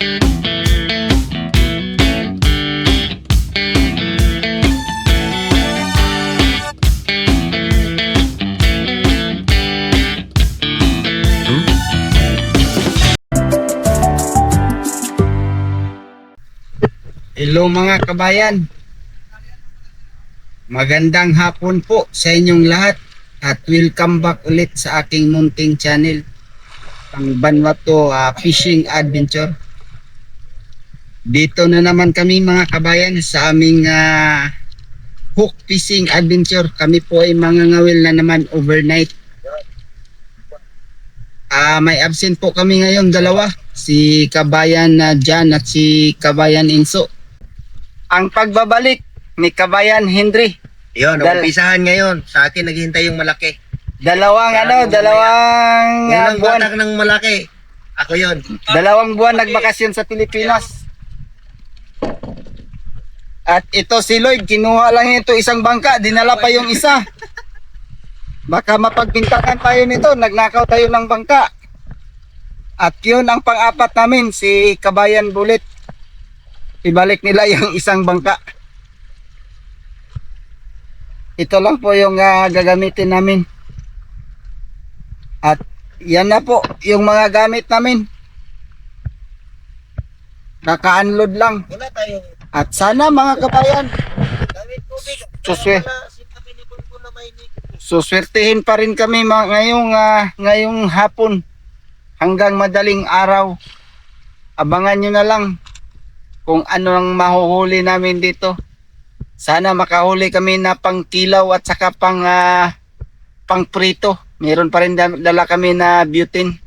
Hello mga kabayan, magandang hapon po sa inyong lahat at welcome back ulit sa aking munting channel, ang Vanuatu Fishing Adventure. Dito na naman kami mga kabayan sa aming hook fishing adventure. Kami po ay mangangawil na naman overnight. May absent po kami ngayon dalawa, si kabayan Jan at si kabayan Inso. Ang pagbabalik ni kabayan Henry. Yun, umpisahan ngayon. Sa akin naghihintay yung malaki. Dalawang Unang buwan. batak ng malaki. Ako yun. 2 buwan nagbakasyon sa Pilipinas. At ito si Lloyd, kinuha lang ito isang bangka, dinala pa yung isa. Baka mapagpintakan tayo nito, nagnakaw tayo ng bangka. At yun ang pang-apat namin, si Kabayan Bullet. Ibalik nila yung isang bangka. Ito lang po yung gagamitin namin. At yan na po yung mga gamit namin. Naka-unload lang. Wala tayong At sana mga kabayan, gamit tubig. suswertihin pa rin kami ngayong hapon hanggang madaling araw. Abangan nyo na lang kung ano ang mahuhuli namin dito. Sana makahuli kami na pang kilaw at saka pang prito. Meron pa rin dala kami na butane.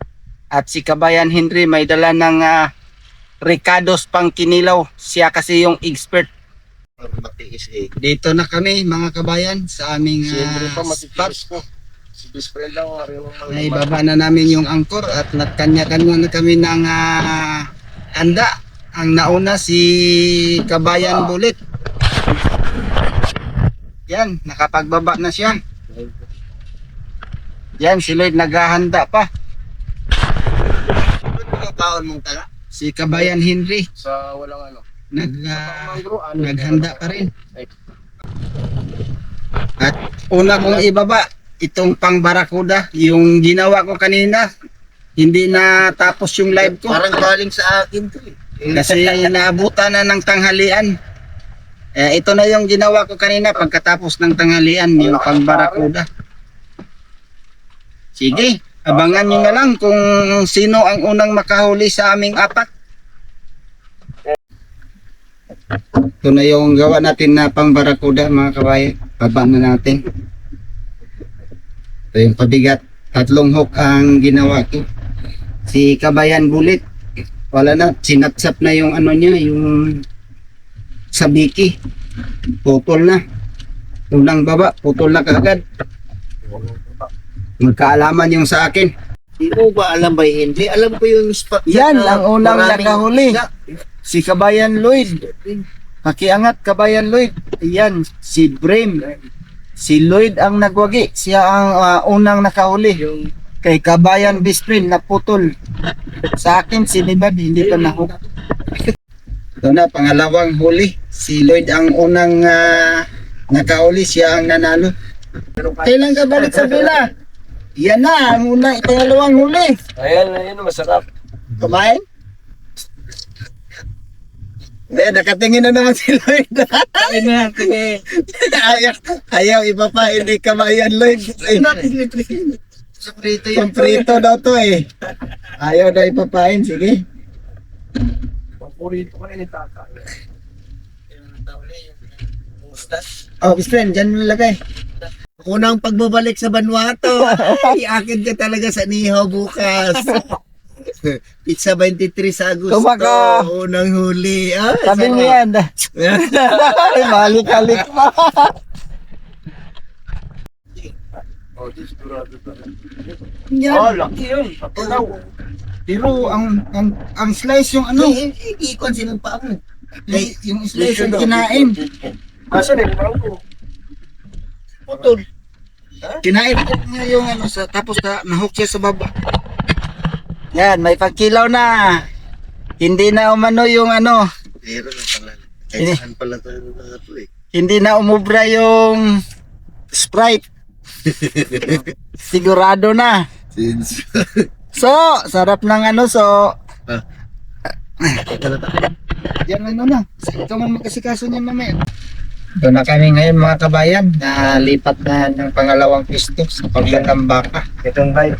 At si kabayan Henry may dala ng Ricardo's pang kinilaw. Siya kasi yung expert. Matiis eh. Dito na kami mga kabayan sa aming spot. Si best friend lang. Ay baba na namin yung angkor at nagkanya-kanya na kami ng handa. Ang nauna si Kabayan Bullet. Yan, nakapagbaba na siya. Yan, si Lloyd naghahanda pa. Ano yung kaon mong tala? Si Kabayan Henry Sa walang ano. naghanda pa rin. At una kong ibaba itong pang barakuda, yung ginawa ko kanina. Hindi na tapos yung live ko Parang galing sa akin to eh. kasi naabutan na ng tanghalian. Ito na yung ginawa ko kanina pagkatapos ng tanghalian, yung pang barakuda. Sige, abangan nyo na lang kung sino ang unang makahuli sa aming apat. Ito na yung gawa natin na pang barakuda mga kabayan. Baba na natin. Ito yung pabigat. 3 hook ang ginawa ko. Si Kabayan Bullet, wala na, sinatsap na yung ano niya, yung sabiki. Putol na. Unang baba, putol na kaagad. Magkaalaman yung sa akin. Hindi mo ba alam ba hindi? Alam ko yung spot. Yan na ang unang maraming nakahuli. isda. Si Kabayan Lloyd. Pakiangat Kabayan Lloyd. Yan, si Brim. Si Lloyd ang nagwagi. Siya ang unang nakahuli. Kay Kabayan Bisprin na putol. Sa akin si Libad hindi pa nahook. Ito na, pangalawang huli. Si Lloyd ang unang nakahuli. Siya ang nanalo. Kailan ka balik sa villa? Yan na, ang unang pangalawang huli. Ayan, masarap. Kumain? Nakatingin na naman si Lloyd. ayaw iba pa, hindi Kabayan Lloyd. Yung prito daw to eh. Ayaw daw ipapain, sige. Paborito ko na ni Tata. Oh, best friend, dyan mo lagay. Unang pagbabalik sa Vanuatu. Ay, akin ka talaga sa Niho bukas. Pizza 23 sa Agosto. Kumaka. Unang huli. Ah, Sabi mo yan. Malik-halik pa. Yan. laki yun. Pero ang slice yung ano, Ikon silang pa ako. yung slice yung kinain. Asa na yung putol. Kinain ko nga yung ano tapos na nahook siya sa baba. Yan, may pagkilaw na. Hindi na umano yung ano, Pero na pala. Kahit saan pala ito eh. hindi na umubra yung Sprite. Sigurado na. Since... So, sarap ng ano, so, Ito na tayo. yan ano na. Ikaw man magkasikaso niyan mamaya. Ito na kami ngayon mga kabayan. Nalipat na ng pangalawang pisto sa pagtatambaka. Itong live.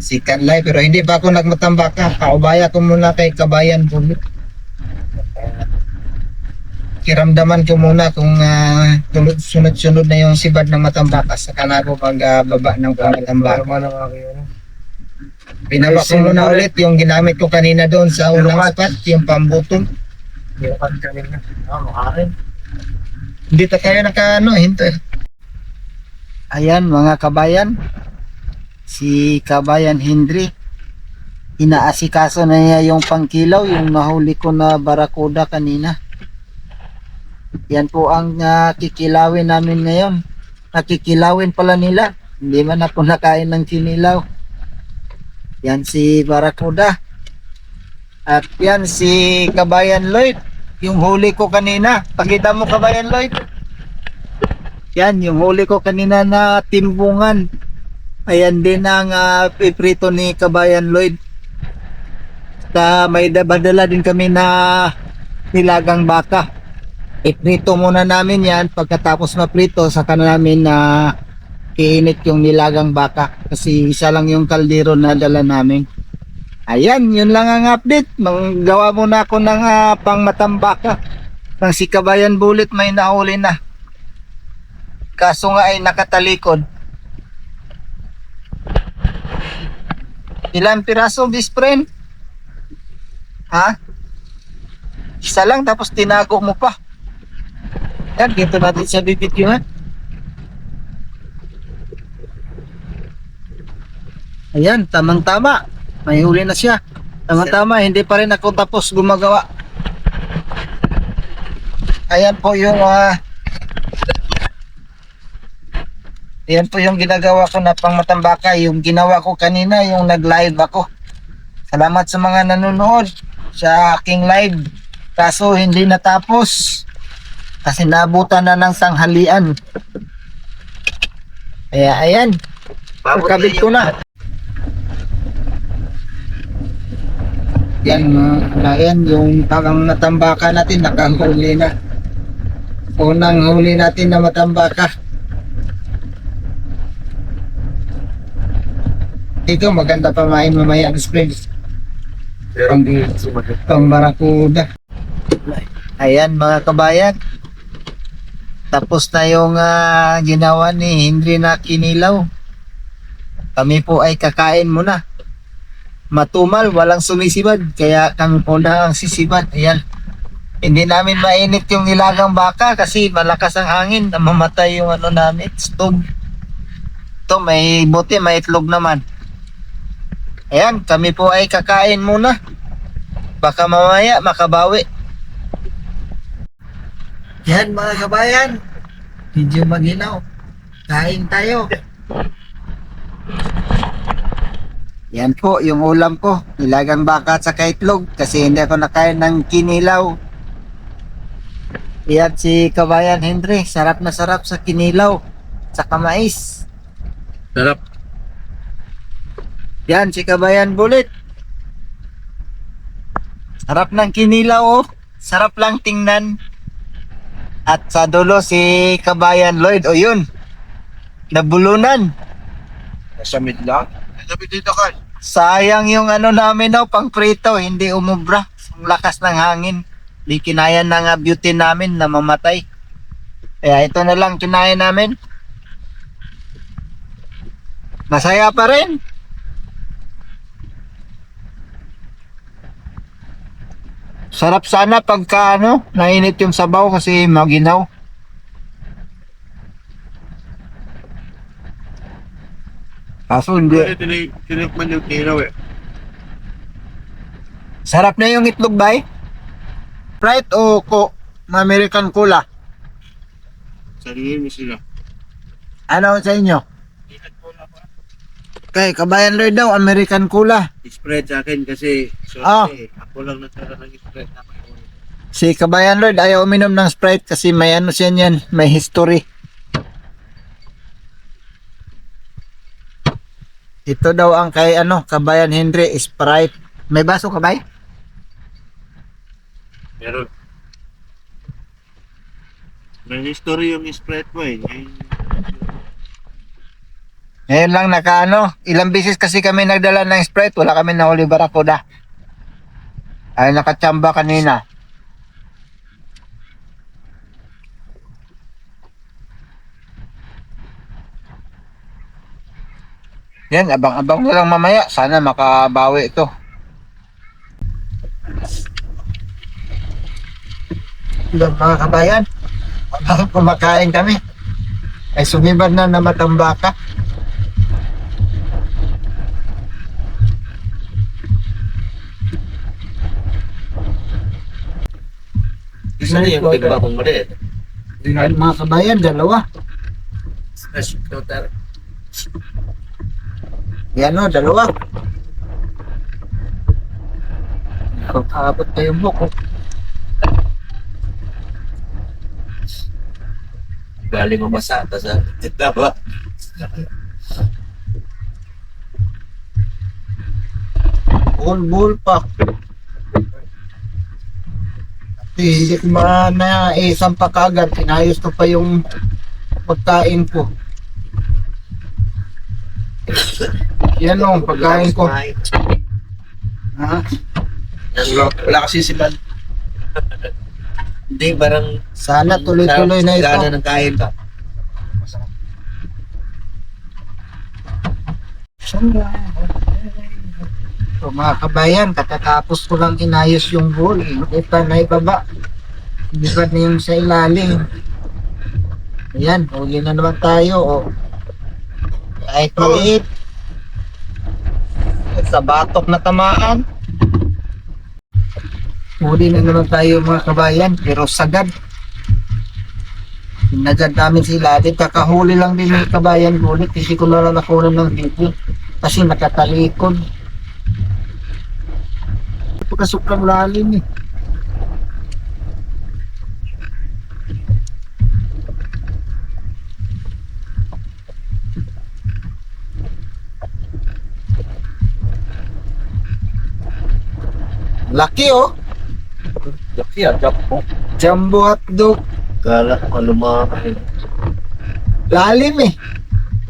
Sikan live. Pero hindi pa ako nagmatambaka. Kaubaya ko muna kay Kabayan Bulit. Kiramdaman ko muna kung sunod-sunod na yung sibad ng matambaka. Saka na ako baba ng pangatambaka. Binaba ko muna ulit yung ginamit ko kanina doon sa unang spot, yung pambutong. Hindi ta kayo hinto. Ayan mga kabayan, si Kabayan Henry, inaasikaso na niya yung pangkilaw, yung nahuli ko na barakuda kanina. Yan po ang kikilawin namin ngayon. Nakikilawin pala nila, hindi man ako nakain ng kinilaw. Yan si barakuda. At yan si Kabayan Lloyd, yung huli ko kanina. Pakita mo Kabayan Lloyd. Yan yung huli ko kanina na timbungan. Ayan din ang piprito ni Kabayan Lloyd. May badala din kami na nilagang baka. Iprito muna namin yan. Pagkatapos maprito, saka namin na iinit yung nilagang baka. Kasi isa lang yung kaldero na dala namin. Ayan, yun lang ang update. Gawa muna ako ng pangmatambaka. Nang si Kabayan Bulit may nahuli na. Kaso nga ay nakatalikod. Ilang piraso, best friend? Ha? Isa lang tapos tinago mo pa. Yan, dito natin sa video ha. Ayan, tamang-tama. May huli na siya. Tama-tama, hindi pa rin ako tapos gumagawa. Ayan po yung ayan po yung ginagawa ko na pangmatambaka. Yung ginawa ko kanina, yung nag-live ako. Salamat sa mga nanonood sa aking live. Kaso hindi natapos. Kasi nabutan na ng sanghalian. Kaya ayan. Pagkabit ko na. Yan, ayan yung parang natambaka natin, nakahuli na. Unang huli natin na matambaka. Ito maganda pa main mamaya ang springs. Pero hindi sumagot. Pang barakuda. Ayan mga kabayan. Tapos na yung ginawa ni Henry na kinilaw. Kami po ay kakain muna. Matumal, walang sumisibad. Kaya kami po na ang sisibad. Ayan. Hindi namin mainit yung nilagang baka kasi malakas ang hangin. Mamatay yung ano namin, stove. Ito may buti, may itlog naman. Ayan, kami po ay kakain muna. Baka mamaya makabawi. Yan mga kabayan. Medyo maginaw. Kain tayo. Yan po yung ulam ko. Nilagang baka at saka itlog. Kasi hindi ako nakain ng kinilaw. Yan si Kabayan Henry. Sarap na sarap sa kinilaw. Saka mais. Sarap. Yan si Kabayan Bulit. Sarap ng kinilaw oh. Sarap lang tingnan. At sa dulo si Kabayan Lloyd. O yun. Nabulunan. Nasa mid lang. Sabi dito ka. Sayang yung ano namin daw, pang prito, hindi umubra. Ang lakas ng hangin. Di kinaya ng beauty namin na mamatay. Kaya ito na lang kinaya namin. Masaya pa rin. Sarap sana pagka nainit yung sabaw kasi maginaw. Kaso hindi. Tinikman yung tinaw eh. Sarap na yung itlog bay? Sprite o American Cola? Sarili mo sila. Ano sa inyo? Kay Kabayan Lloyd daw, American Cola. Spread sa akin kasi Ah. ako lang nagtara ng spread na may ulo. Si Kabayan Lloyd ayaw uminom ng Sprite kasi may ano siya niyan, may history. Ito daw ang kay Kabayan Henry, Sprite. May baso ka ba? Meron. May history yung spread mo eh. Ngayon lang ilang beses kasi kami nagdala ng Sprite, wala kami nahuli barakuda. Ay nakachamba kanina. Yan, abang-abang na lang mamaya. Sana makabawi ito. Ilang mga kabayan, habang kumakain kami, ay sumibad na matambaka. Isa na yung tigba kong maliit. Mga kabayan, dalawa. Special filter. Yan dalawa. Abot pa yung buko. Galing mo masata sa titawa. Bull pa. Hindi ko na isang pa kagad. Inayos ko pa yung pagkain ko. Yan pagkain ko. Ha? Wala kasi si Man. Hindi, parang Sana tuloy-tuloy na ito. gana ng kain ka. So, mga kabayan, katatapos ko lang inayos yung bowl. Hindi pa naibaba. Hindi pa na yung sa ilalim. Ayan, huli na naman tayo. Kahit maliit. Sa batok na tamaan. Huli na naman tayo mga kabayan, pero sagad. Pinagad namin si ilalim. Kakahuli lang din mga kabayan ulit. Hindi ko na lang nakuha ng video. Kasi nakatalikod. Pagkasukrang lalim eh. Laki Laki po. Jumbo hotdog. Kala ko lumakas. Lalim eh.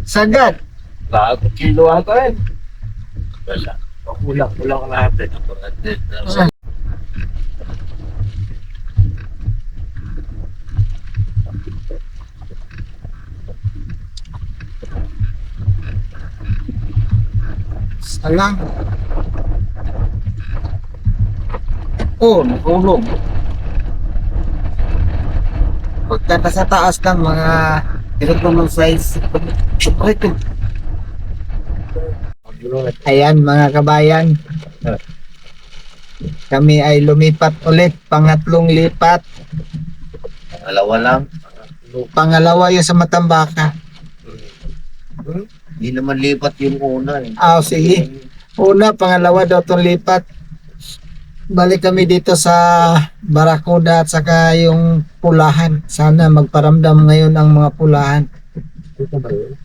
Sagad. Bago kilo ata rin. Wala. Kulang lahat eh. Salang. Nahulog. Pagkata sa taas lang mga ganito ng size. Ito. Ayan mga kabayan. Kami ay lumipat ulit. Pangatlong lipat. Alawa lang. Pangalawa yung sa Matambaka. Hindi naman lipat yung una eh. Sige. Una, pangalawa daw itong lipat. Balik kami dito sa Barakuda at saka yung Pulahan. Sana magparamdam ngayon ang mga Pulahan. Dito ba yun?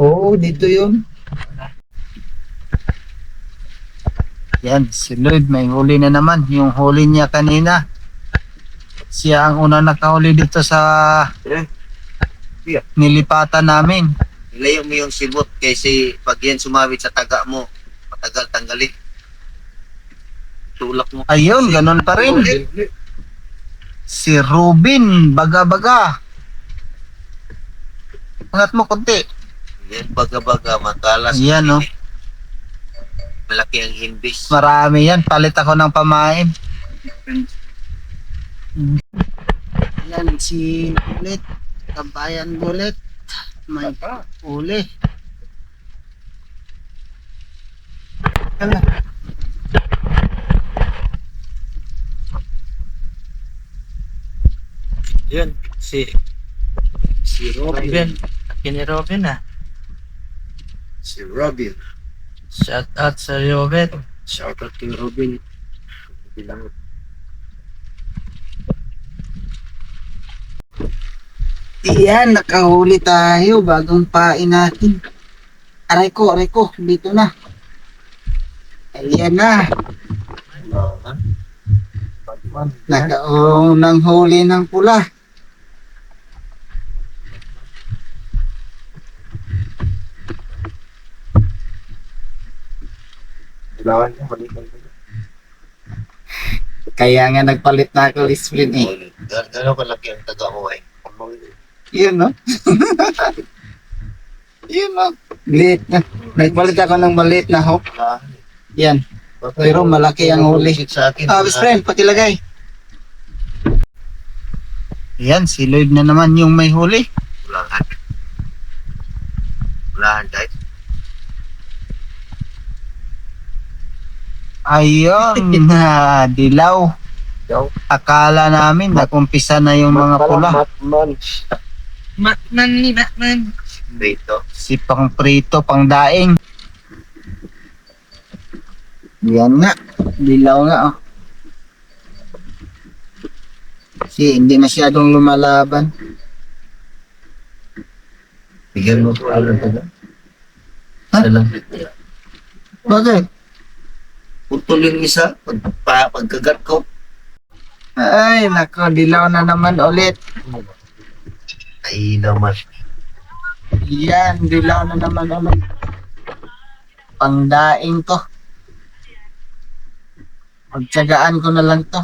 Oo, dito yun. Yan, si Lloyd may huli na naman. Yung huli niya kanina. Siya ang una nakahuli dito sa nilipatan namin. Nilayo mo yung sibot kasi pag yan sumawit sa taga mo, matagal tanggalin. Tulak mo. Ayun, ganun pa rin. Si Rubin, baga-baga. Angat mo konti. Yan baga-baga, matalas. Yan Malaki ang himbis. Marami yan. Palit ako ng pamain. Yan si Ulit. Kabayan Ulit. May uli. Yan, si Robin. Laki ni Robin Si Robin. Shout out sa Robert. Shout out kay Robin. Bilang Iyan, nakahuli tayo. Bagong pain natin. Aray ko, dito na. Ayan na. Nakaunang huli ng pula. Bilangan niya, balikan ko. Kaya nga nagpalit na ako discipline eh. Gano'n kalaki ang taga-uway? Yun no? Yun no? Maliit na. Nagpalit ako ng maliit na hook. Yan. Pero malaki ang huli. Sa akin. Ah, best friend, pakilagay. Yan, si Lloyd na naman yung may huli. Bilangan. Bilangan, guys. Ayun, na dilaw. Akala namin nakumpisa na yung mga pula. Batman ni Batman. Dito. Si pang prito, pang daing. Yan nga, dilaw nga oh. Kasi hindi masyadong lumalaban. Bigyan mo ko alam taga. Ha? Alam. Bakit? Putol yung isa. Pagkagat ko. Ay, nako, dilaw na naman ulit. Ay naman. Yan, dilaw na naman ulit. Pangdaing ko. Pagtsagaan ko na lang to.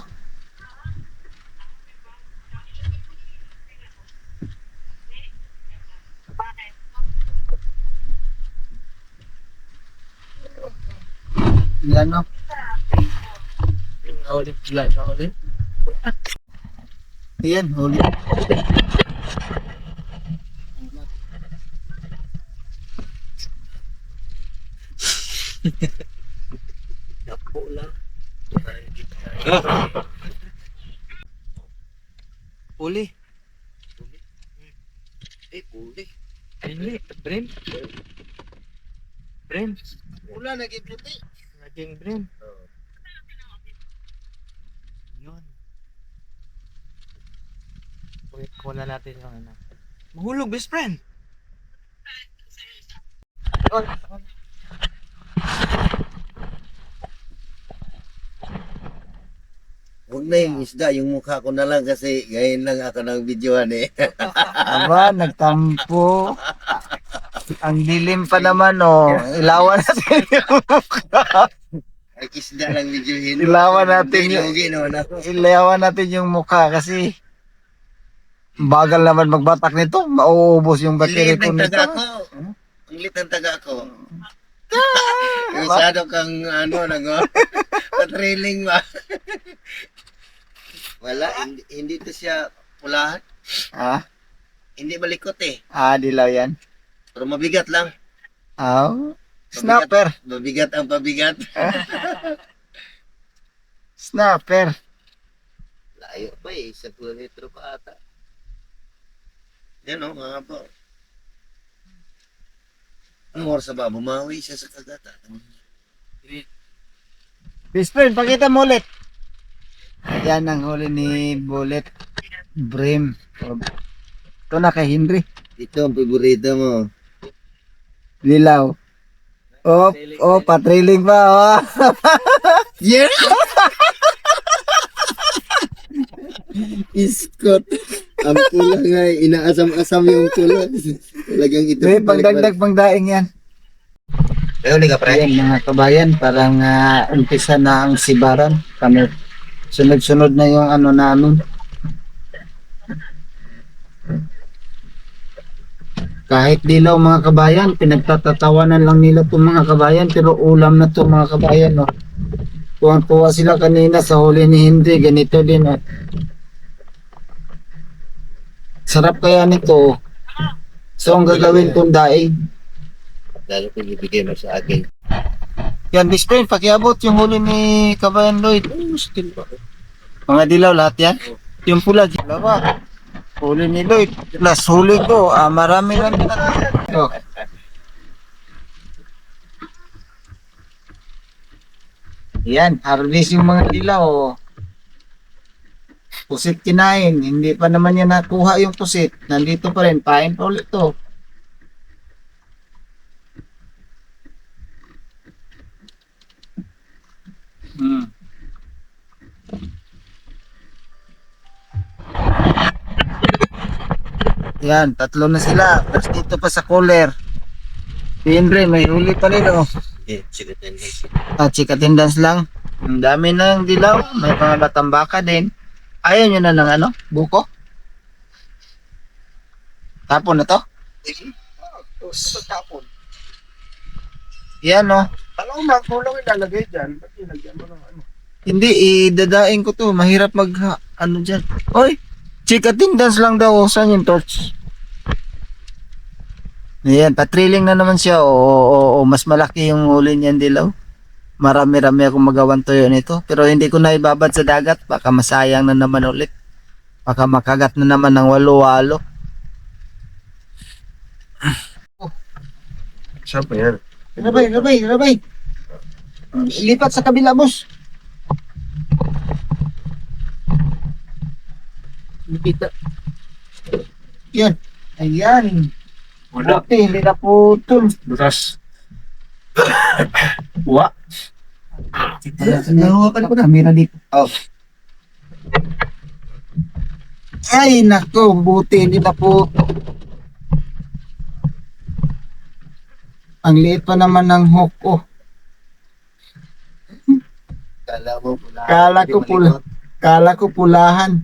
Yan o. Ulit sila. Ulit. Yan, huli. Napo lang. Huli. Uli. Hindi. Brim. Brim. Wala, naging puti. Naging Brim. Yun. Kuha na natin yung ano. Mahulog, best friend. Huwag na yung isda, yung mukha ko na lang kasi ngayon lang ako ng videohan eh. Aba, nagtampo. Ang dilim pa naman, oh. Ilawan natin yung mukha. Ay, isda lang videohin. Ilawan natin yung- Lugi naman ako. Ilawan natin yung mukha kasi bagal naman magbatak nito. Mauubos yung battery Ang ko lit ng nito. taga ko. Ang lit ng taga ko. Masyado kang ano, patrailing ba? Wala, hindi to siya pulahan. Ah, Hindi malikot eh. dilaw yan. Pero mabigat lang. Snapper. Mabigat ang pabigat. Snapper. Layo pa eh, 1 kilometro pa ata. Yan o, mga po. Anong oras ba? Bumawi siya sa kagatan. Best friend, pakita mo ulit. Yan ang huli ni Bullet. Brim. Ito na kay Henry. Ito ang paborito mo. Lilaw. Patrailing pa. Oh. Yeah! Iskot. Ang pula nga, inaasam-asam yung pula. Talagang ito. May pangdagdag pangdaing yan. Pero ka Ayan mga kabayan, parang umpisa na ang sibaran. Kami sunod-sunod na yung ano namin. Kahit dilaw mga kabayan, pinagtatatawanan lang nila itong mga kabayan, pero ulam na to mga kabayan. No? Tuwang-tuwa sila kanina sa huli ni Henry, ganito din. Sarap kaya nito. So ang gagawin kong daing. Lalo kung ibigay mo sa akin. Yan, best friend, pakiabot yung huli ni Kabayan Lloyd. Still ba? Mga dilaw lahat yan? Yung pula, dilaw ba? Huli ni Lloyd. Plus huli ko, marami lang ito. Yan, harvest yung mga dilaw. Oh. Pusit kinain. Hindi pa naman yan nakuha yung pusit. Nandito pa rin. Pain pa ulit to. Hmm. Yan, tatlo na sila. Tapos dito pa sa cooler. Pinre, may huli pa rin oh. Chicken tenders lang. Ang dami na ng dilaw. May mga batambaka din. Ayaw nyo na ng ano? Buko? Tapon na to? Tapon. Yan oh. Alam mo, kulang ilalagay dyan. Ba't nilagyan mo ng ano? Hindi, idadaing ko to. Mahirap mag, ano dyan. Oy, chicken tenders lang daw. Saan yung torch? Ayan, patriling na naman siya. Oo, mas malaki yung huli niyan dilaw. Marami-rami akong magawan tuyo nito. Pero hindi ko na ibabad sa dagat. Baka masayang na naman ulit. Baka makagat na naman ng walo-walo. Siya pa yan. Rabay. Lipat sa kabila, boss. Lipita. Yan. Ayan. Wala. Buti, hindi na putol. Butas. Wa. Nahawakan ko na. Kamera dito. Oh. Ay, nako. Buti, hindi na putol. Ang liit pa naman ng hook. Oh. Kala ko pulahan.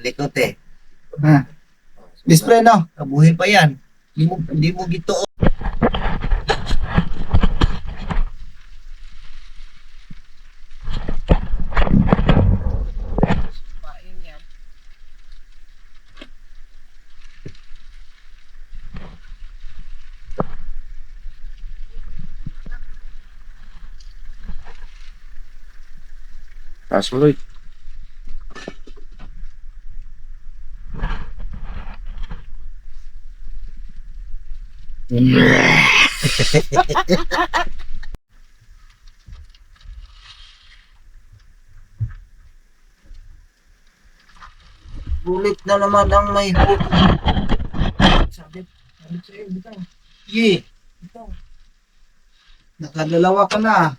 Malikot eh. Ha. Display no? Kabuhay pa yan. Hindi mo gito. Taas mo, Lloyd. Bulit na naman ang may hook. Sabit sa'yo, bitaw. Ye. Nakadalawa ka na.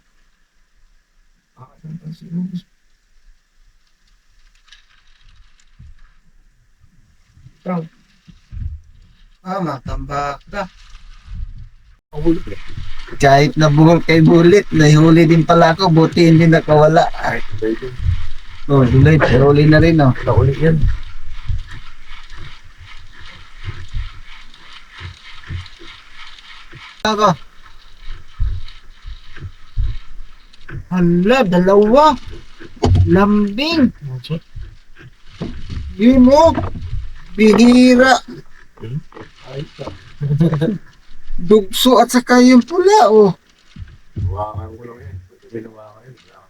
Bitaw. Matambak ka. Mahulog eh. Kahit nabuhol kay bulit, nahuli din pala ako. Buti hindi nakawala. Ay, pwede. Oh, huli. Huli na rin oh. Nauli yan. Ako. Hala, dalawa. Lambing. Yun mo. Bihira. Ay, Dugso at saka yung pula oh. Buwangan ko lang yan. Binuwangan yan.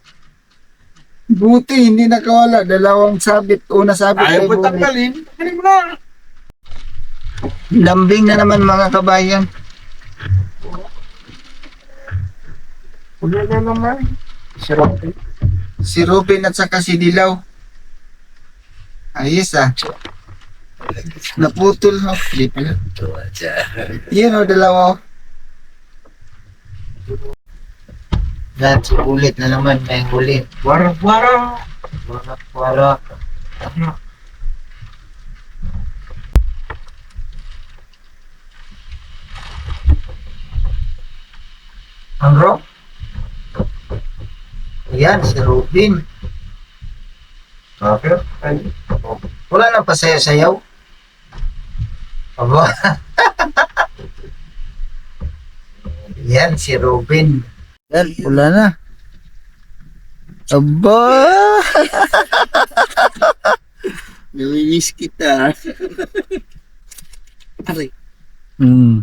Buti hindi nakawala. Dalawang sabit. Una sabit Ayaw kay mo bulit. tanggalin. Tanggalin mo na. Lambing na naman mga kabayan. Wala na naman. Sarap eh. Si Ruben at saka si Dilaw. Ayos ah. Naputol ho. Di pala. Yan o, dalawa. Yan, si ulit na naman. May ulit. Wara-wara. Wala. Ang bro? Ayan, si Ruben. Okay. Ay. Wala nang pasayaw-sayaw. Aba. Yan, si Ruben. Yan, wala na. Aba. Namimiss kita. Aray. Hmm.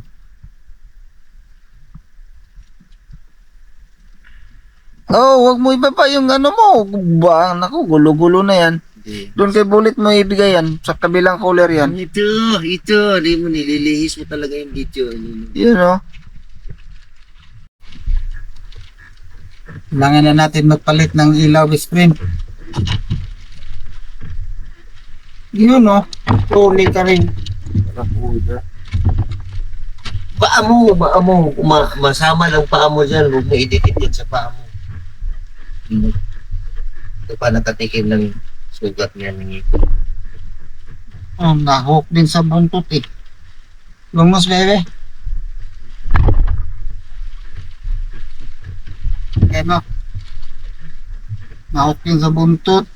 Oh, wag mo ibaba yung ano mo. Ba, naku, gulo-gulo na yan. Doon kay Bullet mo ibigay yan. Sa kabilang cooler yan. Ito. Hindi mo nililihis mo talaga yung video. Yun o. Kailangan na natin magpalit ng ilaw, best friend. Yun, no? Tuli ka rin. Paa mo. Masama lang paa mo dyan. Huwag mo idikit yan sa paa mo. Ito pa nakatikim ng sugat niya ng ito. Oh, nahok din sa buntot eh. Lungos, bebe. Okay mo. Nahok din sa buntot.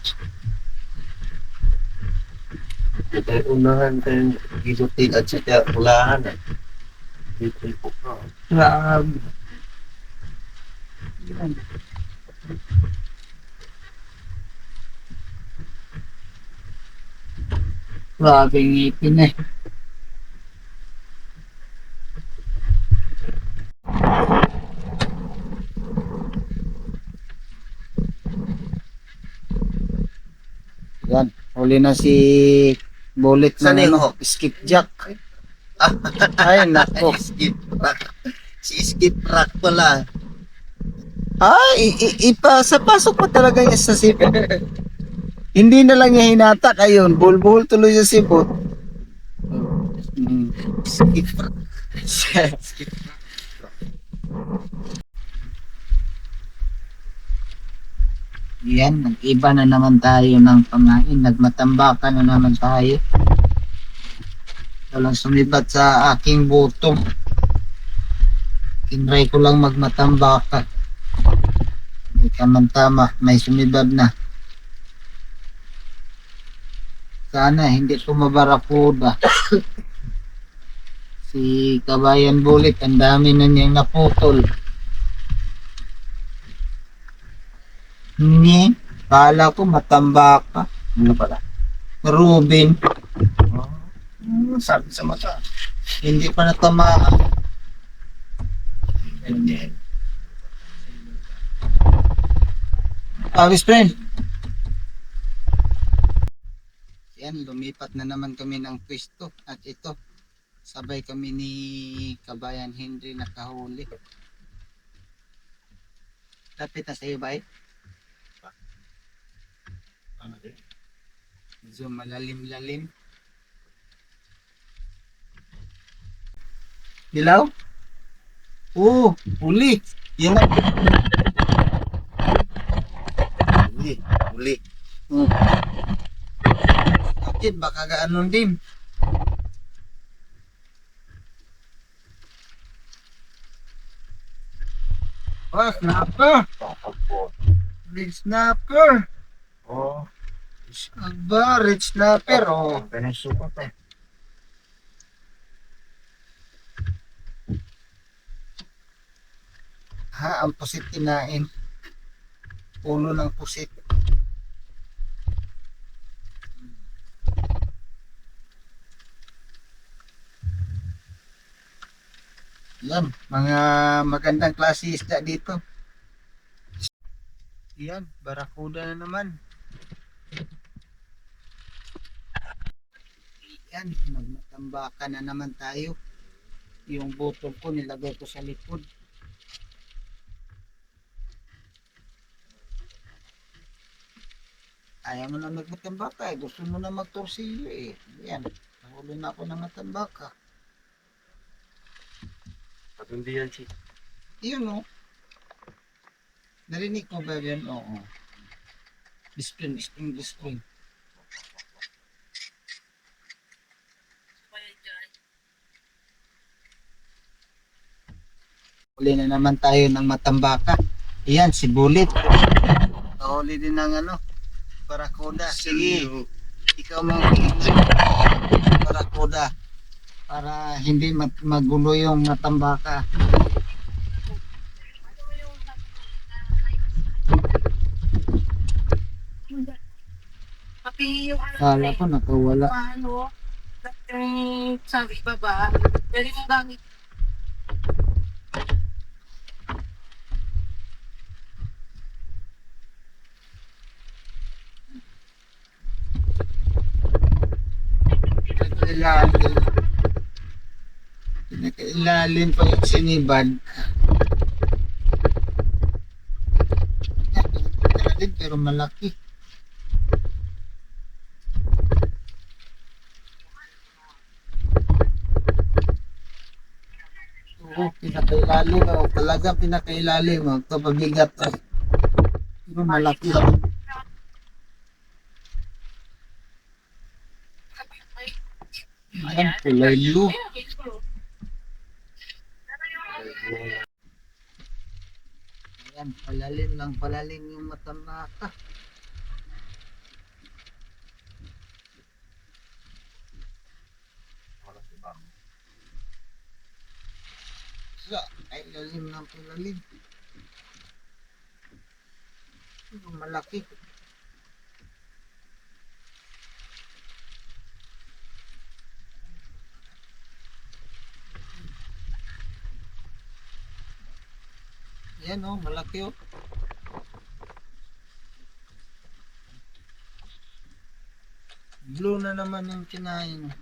Ito yung unahan kayong gilutin at saka ulahan. Dito po. Grabe. Yan. Grabe ngipin eh. Yan, huli na si Bullet Saan ng yung ano, hawk? skipjack. Ah, Ay, nako. skip rack. Si skip rack pala. Ay, ipasapasok pa talaga niya sa sipot. Hindi na lang niya hinatak, ayun, bulbul tuloy sa sipot. Mm. Skip rack. Yan, nag-iba na naman tayo ng pamain. Nagmatambakan na naman tayo. Walang sumibat sa aking buto. Tinry ko lang magmatambaka. May tama, may sumibad na. Sana hindi ko mabarakuda. Si Kabayan Bullet, ang dami na niyang naputol. Hindi. Kala ko matambaka. Ano pala? Rubin. Sabi sa mata. Hindi pa natamaan. Hindi. Best friend. Yan, lumipat na naman kami ng pwesto. At ito, sabay kami ni Kabayan Henry nakahuli. Lapit na sa iyo ba eh? Medyo malalim-lalim. Dilaw? Oo, huli. Yan na. Uli. Bakit? Baka gaanon din. Oh, snapper. Red snapper. Oh. Aba, red snapper. Oh. Pinasuko to. Ha, ang pusit kinain. Puno ng pusit. Yan, mga magandang klase isda dito. Yan, barakuda na naman. Yan, magmatambakan na naman tayo. Yung botol ko nilagay ko sa likod. Ayaw mo na magmatambaka eh. Gusto mo na magtorsilyo eh. Yan, nahuli na ako ng matambaka. Patundi yan si. Yun o. Narinig mo ba yan? Oo. Discipline. Huli na naman tayo ng matambaka. Ayan, si Bullet. Nahuli din ng ano, barakuda. Sige, ikaw mo barakuda. Para hindi magulo yung matambaka. Pati yung Kala ko nakawala. ano, yung sabi baba, pwede mong gamit. Pinakailalim pa yung sinibad. Lalim pero malaki. Oo, pinakailalim. Oh. Talaga pinakailalim. Oh. Ito pabigat. Oh. Pero malaki. Ayan, kulay blue. Ayan, palalim lang, palalim yung mata baka. Ay, lalim ng palalim. Malaki. Ayan oh, malaki oh. Blue na naman yung kinain.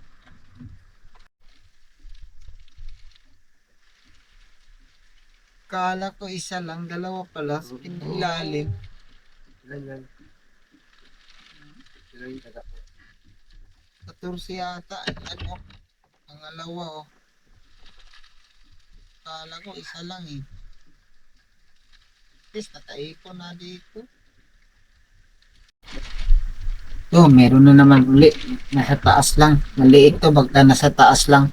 Kala ko isa lang, dalawa pala. Pinilalim. Ilan? 14 yata. Ano? Pangalawa oh. Kala ko isa lang eh. Please, natay ko na dito. Oh, meron na naman uli. Nasa taas lang. Maliit to pagka nasa taas lang.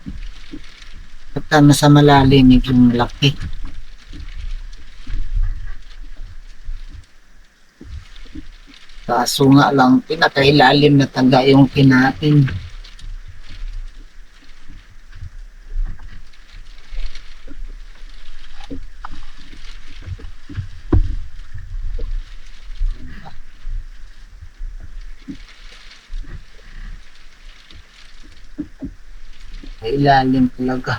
Pagka nasa malalim, yung laki. Kaso nga lang, pinakailalim na taga yung kinain. Ilalim talaga.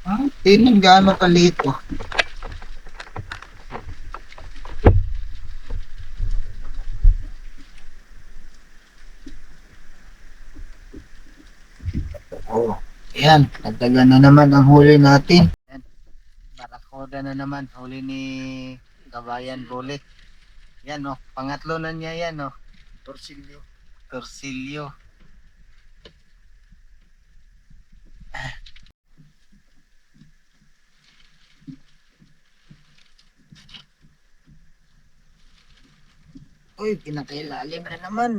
Ah, tingnan gaano kaliit oh. Oh, ayan, nagdagan na naman ang huli natin. Ayan, barakuda na naman, huli ni Kabayan Bullet. Yan oh, pangatlo na niya yan oh. Torsilyo. Torsilyo. Uy, pinakailalim na naman.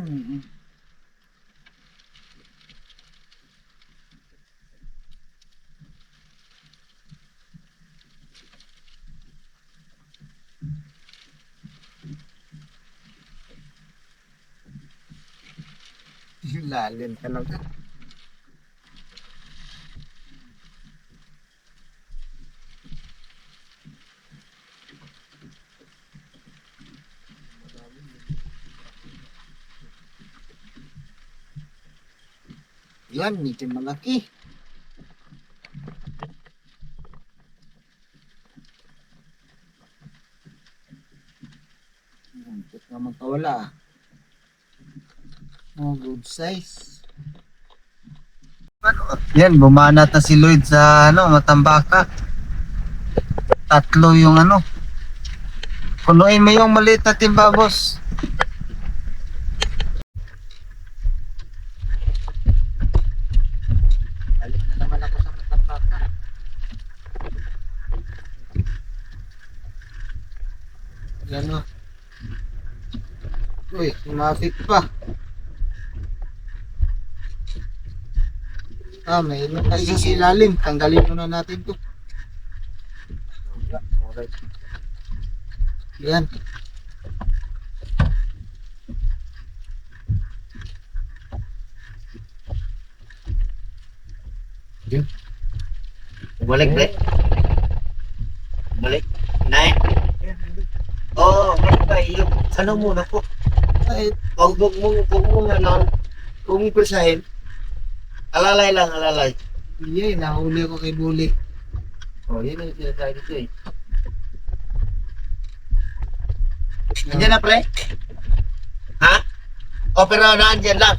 Lalim talaga. Yan, medyo malaki. Ito naman kawala. Oh, good size. Yan, bumana ta si Lloyd sa Matambaka. Tatlo yung Punuin mo yung maliit na timba, boss. Balik na naman ako sa Matambaka. Yan o. Uy, sumapit pa. Ah, may ilan na isa sa ilalim. Tanggalin muna natin to. Alright. Yan. Yun. Balik, pre. Balik. Nay. Oo, balik. Ano muna po? Ay, huwag mo kung ipresahin. Alalay lang, alalay. Iya, nahuli ko kay Bully. Oh, yun ang sinasabi dito eh. Nandiyan na, pre? Ha? O, pero nandiyan lang.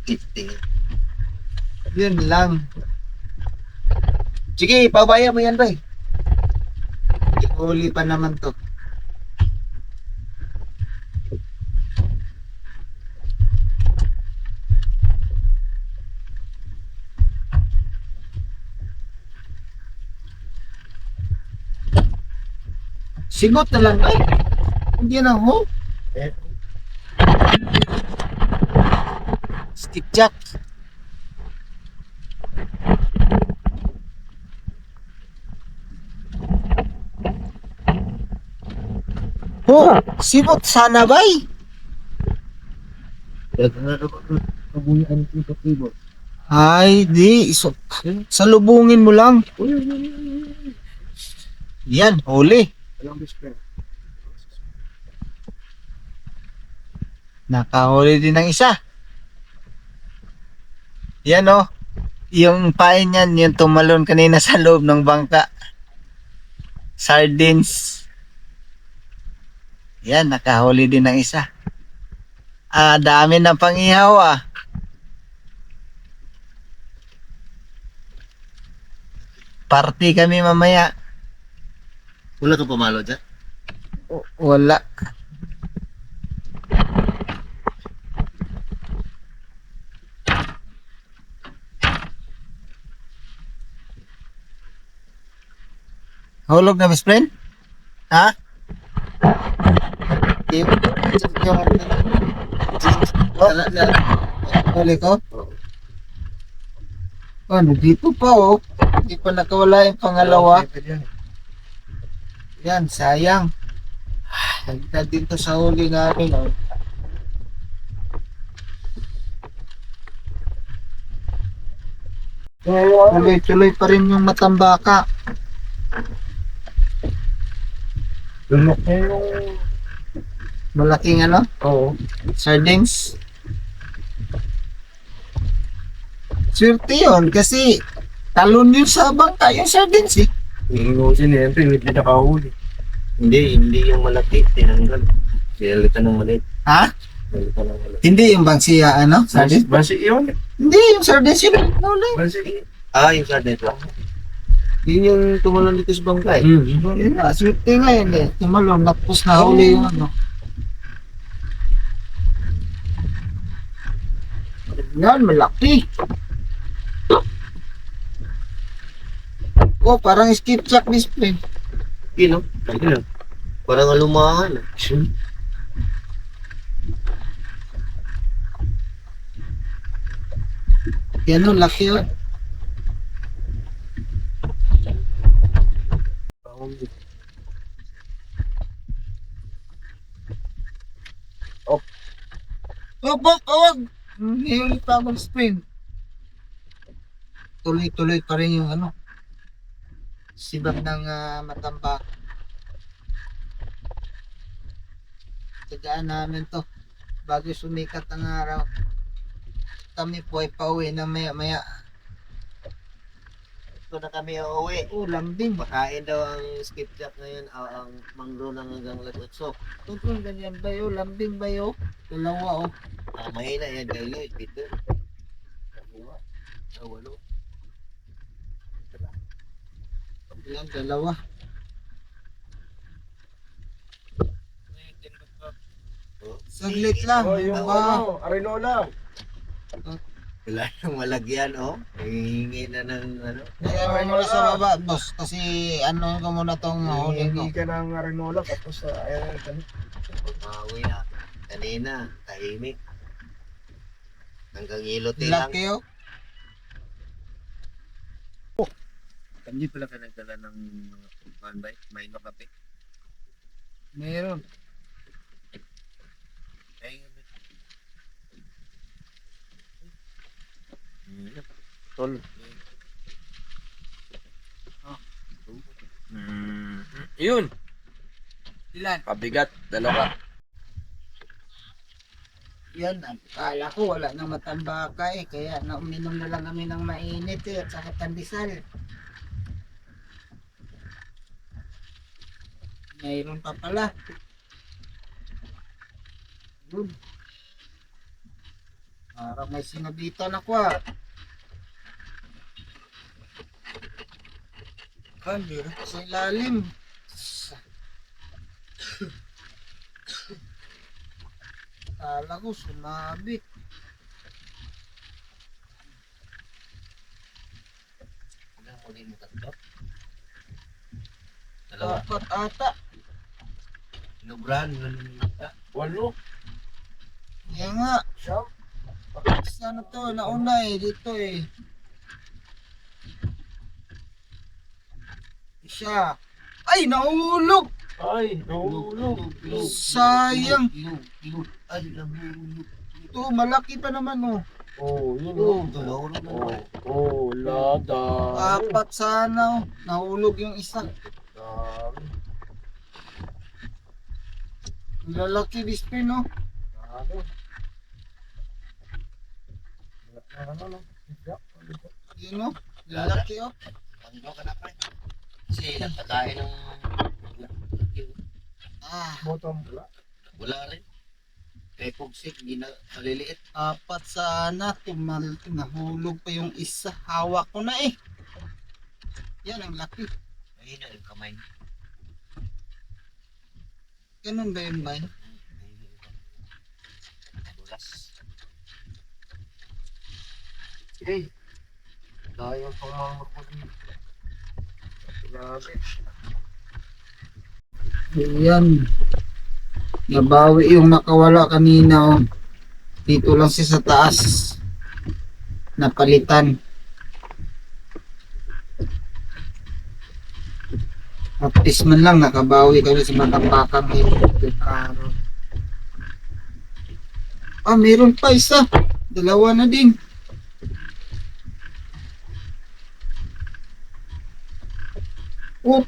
Gifting. Yun lang. Sige, pabaya mo yan, pre. Huli pa naman to. Sigot na lang ay. Hindi na ho. Skipjack. Oh, sibot sana bay. Ay, di. Salubungin mo lang. Yan, huli. Nakahuli din ng isa. Yan oh. Yung pain niyan, yung tumalon kanina sa loob ng bangka. Sardines. Yan, nakahuli din ng isa. Dami ng pangihaw ah. Party kami mamaya. Wala ka pamalo dyan? Wala. Hulog na best friend? Ha? Huli ko? Ano, dito pa oh. Hindi pa nakawala yung pangalawa. Yan, sayang. Nagtad dito sa huli namin oh. Tuloy-tuloy pa rin yung matambaka. Malaking ano? Oo. Sardines. Swerte yun kasi talon yun sa bangka yung sardines eh. Iingusin eh. Siyempre, hindi nakahuli. Hindi yung malaki, tinanggal. Sinalitan ng maliit. Ha? Sinalitan ng maliit. Hindi yung bangsiya ano? Sardines? Basi yun. Hindi yung sardines yun. Huli. Basi. Yung sardines lang. Yun yung tumalon dito sa bangka eh. Yun nga, swerte nga yun eh. Tumalong, napos na huli yung ano. Yan, malaki. Oh, parang skipjack display. Yun o. Parang alumahan. Yan o, laki yun. Wag. Hihuli pa ako ng spring. Tuloy-tuloy pa rin yung ano. Sibak ng matambak. Tadaan namin to. Bago sumikat ang araw. Kami po ay pauwi na maya-maya. Ito na kami uuwi. Lambing. Makain daw ang skipjack ngayon. Ang mangro ng hanggang lagutso. Tutong ganyan ba yun? Lambing ba yun? Dalawa oh. Mahina yan. Dalo. Ito. Walo. Yan, dalawa. Saglit lang. Arinola. Wala nang malagyan Hihingi na ng ano. Kaya mo muna sa baba, boss. Kasi ano ko muna tong huli ko. Hindi ka ng Arinola. Tapos Pagmawi na. Kanina. Tahimik. Hanggang ilote lang. Laki oh. Hindi pala ka nagdala ng mga may no kape. Meron. Tol. Yun. Ilan? Pabigat. Dalawa. Yan, akala ko wala nang matambaka eh. Kaya nauminom na lang kami ng mainit eh. At saka pandesal. Mayroon pa pala. Yun. Parang may sinabitan ako ah. Sa ilalim. Kala ko sumabit. Ilang muli mo tatlo? Dalawa. Dapat ata. Inubrahan, ilan Walo. Kaya nga. Sana to, nauna dito Isa. Ay, nahulog! Ay, nahulog. Sayang. Ay, nahulog. Ito, malaki pa naman Oh, yun Oh. Nahulog na naman. Oh, lada. Apat sana nahulog yung isa. Dami. Lalaki display no. Dami. Ano? Yun no. Lalaki Pangino ka na pa. Kasi nagkakain ng Bottom. wala rin. Kaya pugsik, hindi na maliliit. Apat sana nahulog pa yung isa. Hawak ko na Yan ang laki. Mahina yung kamay. Ganun ba yun ba? Dulas. Hey. Dahil pang mga marpunin. Grabe. Yan. Nabawi yung nakawala kanina Dito lang siya sa taas. Napalitan. At least man lang nakabawi kami sa matapakan ngayon. Meron pa isa. Dalawa na din.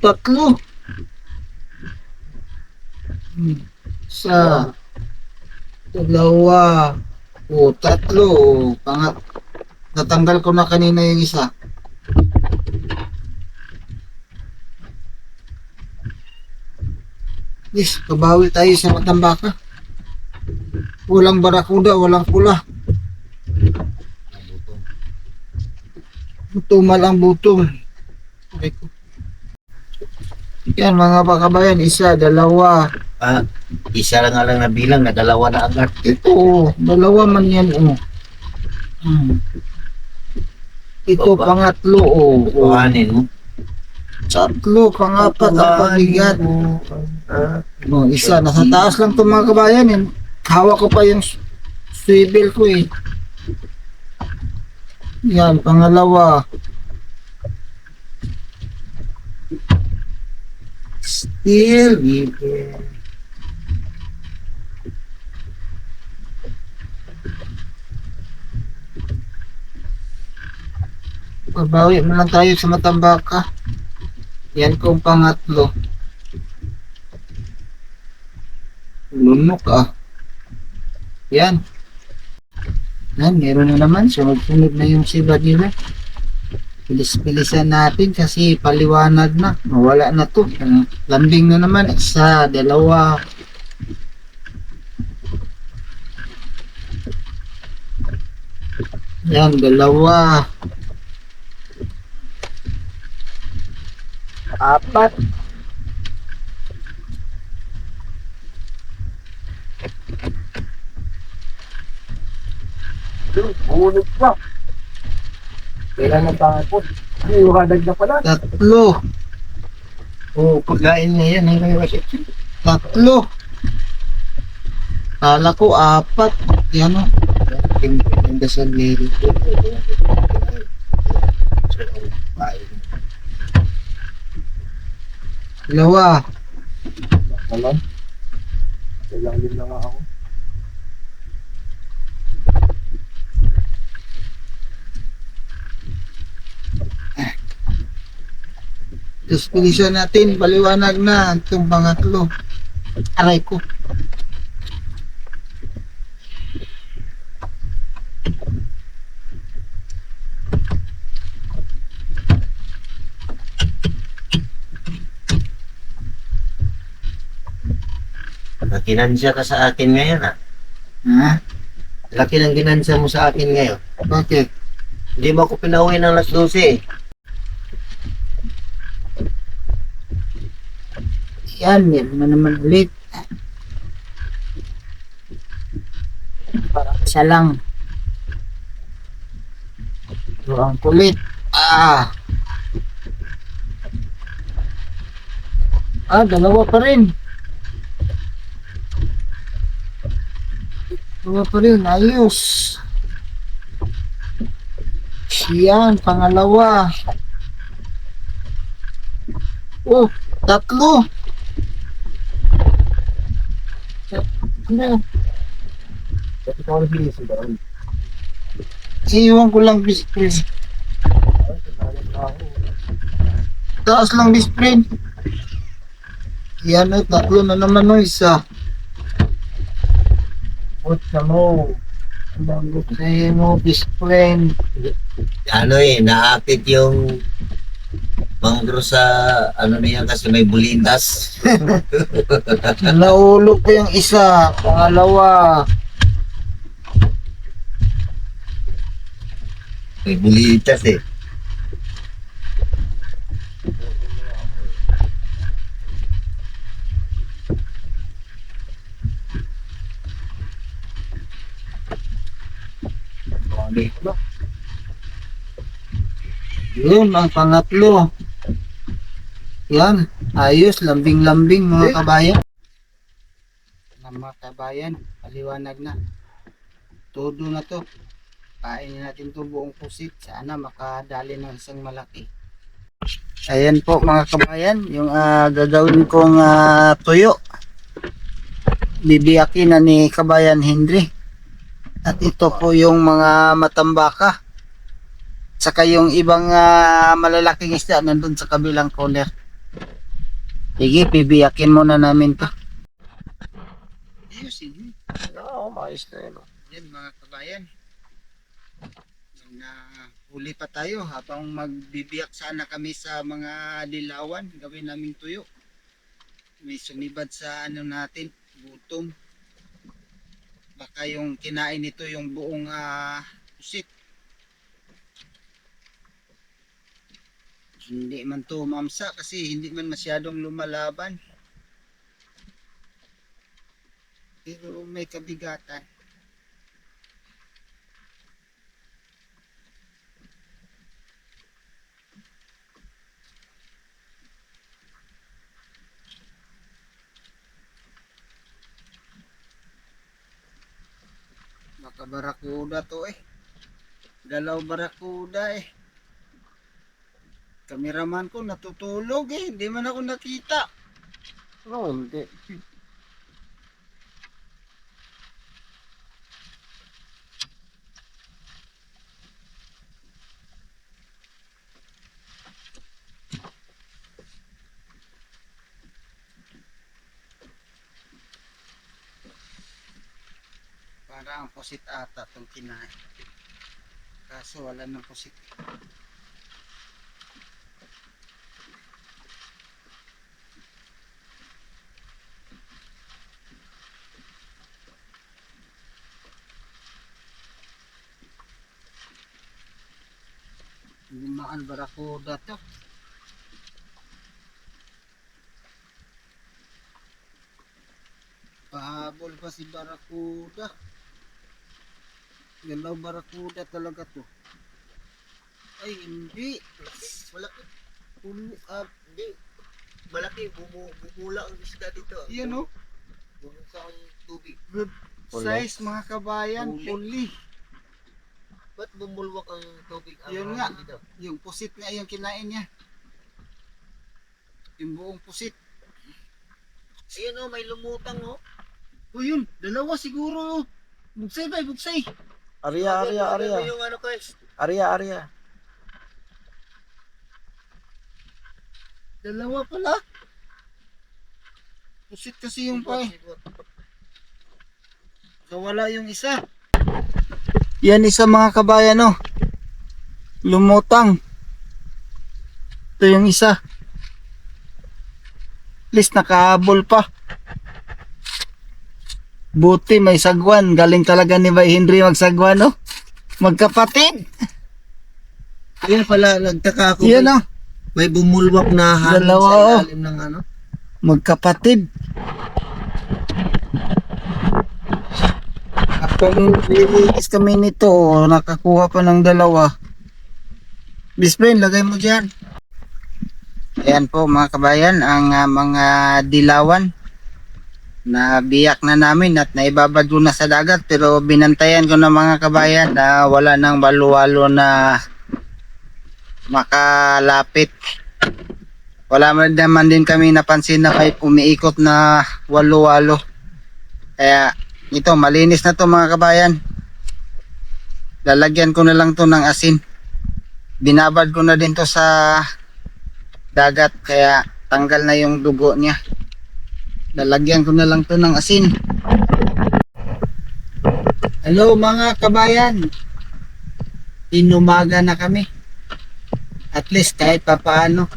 Tatlo. Isa. Dalawa. Tatlo. Natanggal ko na kanina yung isa. Yes, kabawi tayo sa Matambaka. Walang barakuda, walang pula. Tumal ang butong. Yan mga pakabayan, isa, dalawa. Isa lang nga lang nabilang na dalawa na agad. Ito, dalawa man yan. Ito, pangatlo. Kuhanin mo. Tatlo, pangapat, ang pabigat. Isa, nasa taas lang ito mga kabayan. Hawak ko pa yung swivel ko Yan, pangalawa. Still. Pabawi mo lang tayo sa Matambaka. Yan kong pangatlo. Lunok Yan. Meron na naman. Sunod-sunod na yung siba nila. Pilis-pilisan natin kasi paliwanag na. Mawala na to. Lambing na naman. Isa, dalawa. Yan, dalawa. Apat. Hulog pa. Kailan na tapos? Ay, wakadag na pala. Tatlo. Pagkain niya yan. Tatlo. Kala ko apat. Yan Yung dasal nito. Dalawa. Naman. Kailang din lang ako. Tapos pilisan natin. Paliwanag na. Itong pangatlo. Aray ko. Ginansya ka sa akin ngayon Laki ng ginansya mo sa akin ngayon. Bakit? Hindi mo ako pinauwi ng alas 12 Yan na naman ulit. Parang isa lang. Ito ang kulit. Dalawa pa rin. Dalawa pa rin, ayos. Yan, pangalawa. Oh, tatlo. Ano? Ito ko ang bilis ba? Iiwan ko lang bisprin. Taas lang bisprin. Yan, tatlo na naman, isa. But na mo. Bago sa'yo mo, bisprin. Naakit yung manggro sa ano niya kasi may bulindas. Naulog ko yung isa. Pangalawa. May bulindas eh. Yun, ang pangatlo. Yan, ayos, lambing-lambing mga kabayan. Mga kabayan, paliwanag na. Todo na to. Kainin natin to buong pusit. Sana makadali ng isang malaki. Ayan po mga kabayan, yung gagawin kong tuyo. Bibiyakin na ni Kabayan Henry. At ito po yung mga matambaka. Saka yung ibang malalaking isda nandun sa kabilang corner. Sige, bibiyakin muna namin to. Sige. Oo, maayos na yun. Yan mga kabayan. Huli pa tayo habang magbibiyak sana kami sa mga dilawan. Gawin naming tuyo. May sumibad sa ano natin, gutom. Baka yung kinain nito yung buong pusit. Hindi man to mamsa kasi hindi man masyadong lumalaban. Pero may kabigatan. Baka barakuda to eh. Dalaw barakuda eh. Kameraman ko natutulog eh. Hindi man ako nakita. Oo, hindi. Parang ang pusit ata itong kinain. Kaso wala ng pusit. Lumaan barakuda to. Pahabol pa si barakuda. Galaw barakuda talaga to. Ay hindi. Malaki. Hindi. Malaki. Bumula ang isda dito. Yan o. Bumula ang tubig. Good size mga kabayan. Puli. Ba't bumulwak ang tubig? Yun nga. Yung pusit nga yung kinain niya. Yung buong pusit. Ayun o, may lumutang o. O yun, dalawa siguro. Bugsay ba? Bugsay. Arya. Yung ano guys. Arya. Dalawa pala. Pusit kasi yung pa eh. Nawala yung isa. Yan isa mga kabayan oh. Lumutang. Ito yung isa. At least nakahabol pa. Buti may sagwan. Galing talaga ni Bay Henry magsagwan no. Magkapatid. Ayun pala, nagtaka ako. Yan oh. May bumulwak na hangin Dalawa, sa oh. ilalim ng ano. Magkapatid. Linis kami nito, nakakuha pa ng dalawa. Best friend, lagay mo dyan. Ayan po mga kabayan, ang mga dilawan na biyak na namin at naibabad ko na sa dagat, pero binantayan ko na mga kabayan na wala nang baluwalo na makalapit. Wala man naman din kami napansin na may umiikot na walo-walo. Kaya ito, malinis na to mga kabayan. Lalagyan ko na lang to ng asin. Binabad ko na din to sa dagat, kaya tanggal na yung dugo niya. Lalagyan ko na lang to ng asin. Hello mga kabayan. Inumaga na kami. At least kahit papaano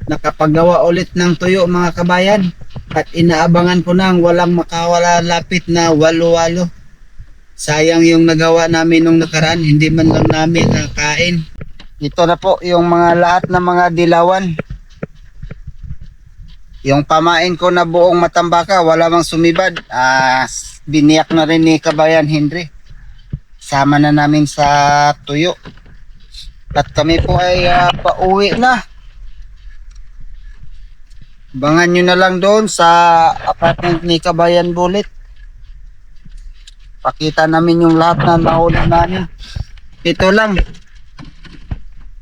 nakapagawa ulit ng tuyo mga kabayan. At inaabangan ko na ang walang makawala lapit na walo-walo. Sayang yung nagawa namin nung nakaraan, hindi man lang namin nakain. Ito na po yung mga lahat ng mga dilawan. Yung pamain ko na buong matambaka, wala mang sumibad. Biniyak na rin ni Kabayan Henry. Sama na namin sa tuyo. At kami po ay pauwi na. Abangan nyo na lang doon sa apartment ni Kabayan Bullet. Pakita namin yung lahat na nahuli namin. Ito lang.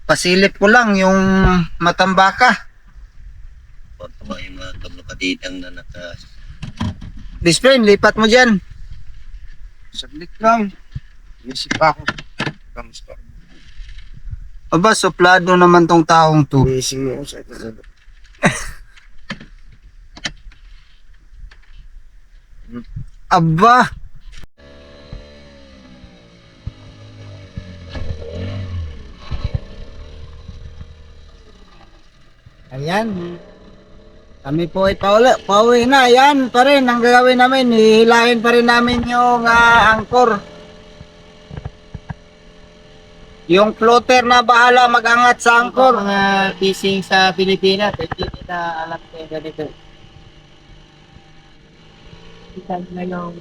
Pasilip ko lang yung matambaka. Pagkama yung mga kablokadidang na naka... Best friend, lipat mo dyan. Saglit lang. Isip ako. Kamusta? Aba, suplado naman tong taong to. Busy mo sa ito. Aba! Ayan. Kami po ay pauwi na. Ayan pa rin ang gagawin namin. Hihilahin pa rin namin yung angkor. Yung floater na bahala mag-angat sa angkor. Mga fishing sa Pilipinas, hindi nila alam kaya ganito. Kita na yung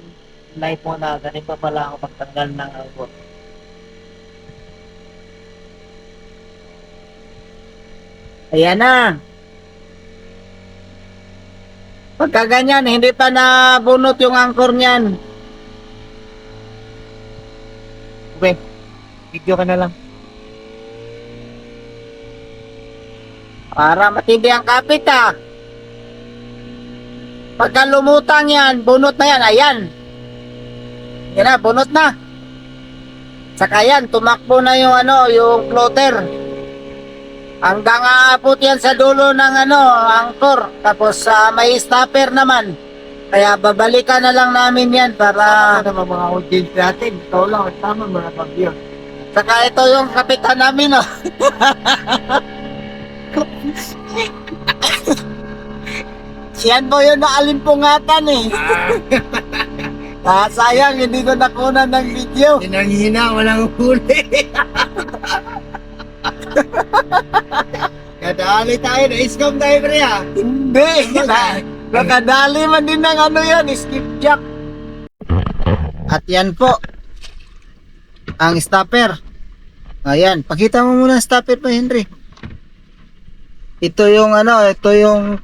life mo na ganito pala ako pagtanggal ng angkor. Ayan na. Pagka ganyan, hindi pa nabunot yung angkor niyan. Okay, video ka na lang. Para matindi ang kapit Pagka lumutang yan, bunot na yan. Ayan. Yan na, bunot na. Saka yan, tumakbo na yung yung floater. Hanggang aabot yan sa dulo ng angkor. Tapos may stopper naman. Kaya babalikan na lang namin yan para... Ano mga audience natin, ikaw lang, tama mga pag-view. Saka ito yung kapitan namin Siyan po yung naalimpungatan sayang, hindi ko nakunan ng video. Hinang-hina, walang huli. Kadali tayo na iscom tayo pre Hindi. Nakadali man din ng yan, skipjack. At yan po ang stopper. Ayan, pakita mo muna ang stopper pa, Henry. Ito yung ito yung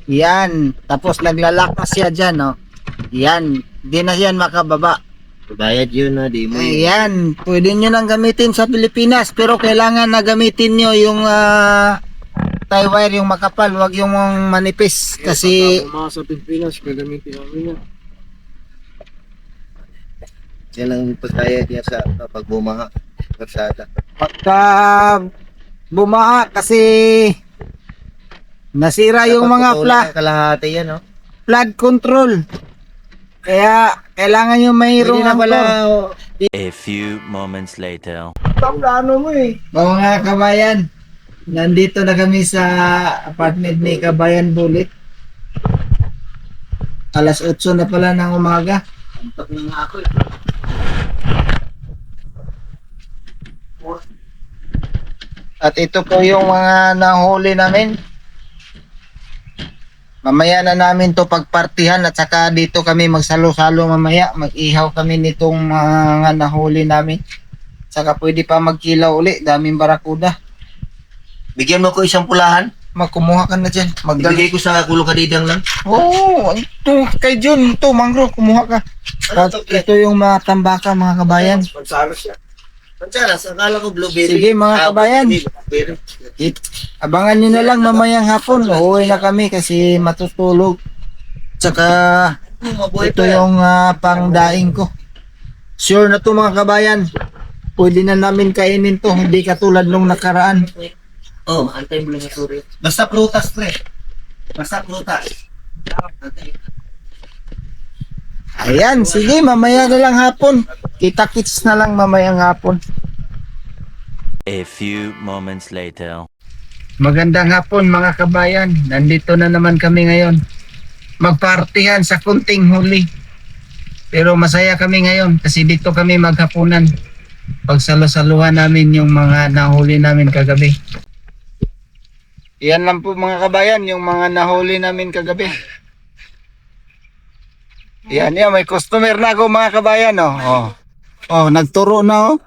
yan, tapos naglalak na siya dyan, yan, di na yan makababa. Bayad yun na, di mo yun. Ayan, pwede nyo nang gamitin sa Pilipinas, pero kailangan na gamitin nyo yung tie wire, yung makapal, wag yung manipis. Kasi Mga sa Pilipinas, gagamitin namin yan. Yan ang pagkayad niya sa pag bumaha. Karsada. pagka bumaha, kasi nasira yung mga Kalahati yan, no? flood control. Kaya kailangan yung mayroong A few moments later. Plano mo Mga kabayan, nandito na kami sa apartment ni Kabayan Bullet. Alas 8 na pala ng umaga. Antok na nga ako At ito po yung mga nahuli namin. Mamaya na namin to pagpartihan at saka dito kami magsalo-salo mamaya. Mag-ihaw kami nitong mga nahuli namin. Saka pwede pa magkilaw uli. Daming barakuda. Bigyan mo ko isang pulahan. Magkumuha ka na dyan. Ibigay ko sa kulo kadidang lang. Oo, ito kay Jun. Ito, Mangro, kumuha ka. At ito yung mga tambaka, mga kabayan. Pansalos siya. Pansalas, akala ko blueberry. Sige, mga kabayan. Blueberry. Abangan nyo na lang mamayang hapon. Uuwi na kami kasi matutulog. Tsaka ito yung pangdaing ko. Sure na to mga kabayan. Pwede na namin kainin to. Hindi katulad nung nakaraan. Oh, antay mo lang yung suri. Basta prutas, pre. Basta prutas. Ayan, sige, mamaya na lang hapon. Kita-kits na lang mamayang hapon. A few moments later. Magandang hapon mga kabayan. Nandito na naman kami ngayon. Magpartihan sa kunting huli. Pero masaya kami ngayon kasi dito kami maghapunan. Pagsalo-saluhan namin yung mga nahuli namin kagabi. Yan lang po mga kabayan, yung mga nahuli namin kagabi. Yan, may customer na ako mga kabayan. Nagturo na oh.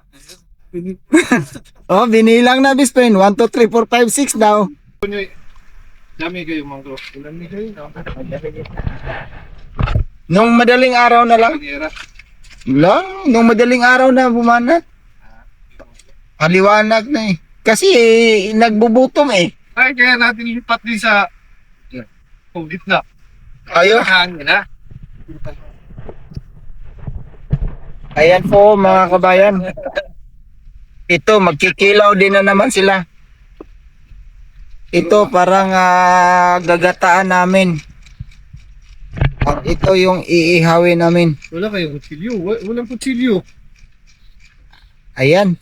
Oh, binilang na bispin. 1, 2, 3, 4, 5, 6 daw. Dami kayo, Mangro. Dami kayo, no? Nung madaling araw na lang. Panira. Nung madaling araw na bumanat. Paliwanag na eh. Kasi nagbubutom eh. Ay, kaya natin lipat din sa COVID na. Ayo. Hangin na. Ayan po mga kabayan. Ito, magkikilaw din na naman sila. Ito parang gagataan namin. At ito yung iihawin namin. Wala kayong kutsilyo. Walang kutsilyo. Ayan.